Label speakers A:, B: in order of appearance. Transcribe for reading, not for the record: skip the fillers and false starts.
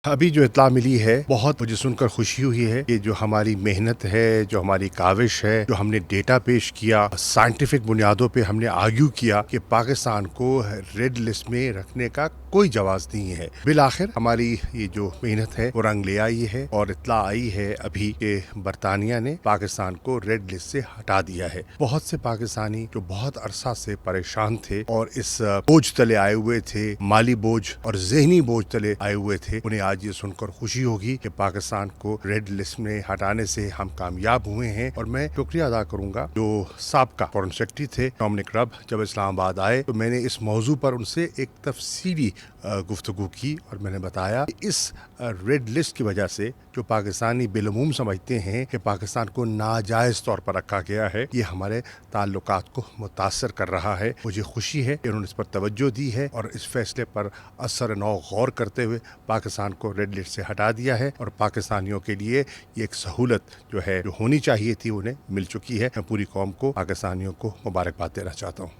A: ابھی جو اطلاع ملی ہے بہت مجھے سن کر خوشی ہوئی ہے کہ جو ہماری محنت ہے، جو ہماری کاوش ہے، جو ہم نے ڈیٹا پیش کیا، سائنٹیفک بنیادوں پہ ہم نے آرگیو کیا کہ پاکستان کو ریڈ لسٹ میں رکھنے کا کوئی جواز نہیں ہے۔ بالآخر ہماری یہ جو محنت ہے وہ رنگ لے آئی ہے اور اطلاع آئی ہے ابھی کہ برطانیہ نے پاکستان کو ریڈ لسٹ سے ہٹا دیا ہے۔ بہت سے پاکستانی جو بہت عرصہ سے پریشان تھے اور اس بوجھ تلے آئے ہوئے تھے، مالی بوجھ اور ذہنی بوجھ تلے آئے ہوئے تھے، انہیں آج یہ سن کر خوشی ہوگی کہ پاکستان کو ریڈ لسٹ میں ہٹانے سے ہم کامیاب ہوئے ہیں۔ اور میں شکریہ ادا کروں گا جو سابقہ فورن سیکرٹری تھے ڈومنک رب، جب اسلام آباد آئے تو میں نے اس موضوع پر ان سے ایک تفصیلی گفتگو کی اور میں نے بتایا کہ اس ریڈ لسٹ کی وجہ سے جو پاکستانی بالعموم سمجھتے ہیں کہ پاکستان کو ناجائز طور پر رکھا گیا ہے، یہ ہمارے تعلقات کو متاثر کر رہا ہے۔ مجھے خوشی ہے کہ انہوں نے اس پر توجہ دی ہے اور اس فیصلے پر اثر نو غور کرتے ہوئے پاکستان کو ریڈ لسٹ سے ہٹا دیا ہے اور پاکستانیوں کے لیے یہ ایک سہولت جو ہونی چاہیے تھی انہیں مل چکی ہے۔ میں پوری قوم کو، پاکستانیوں کو مبارکباد دینا چاہتا ہوں۔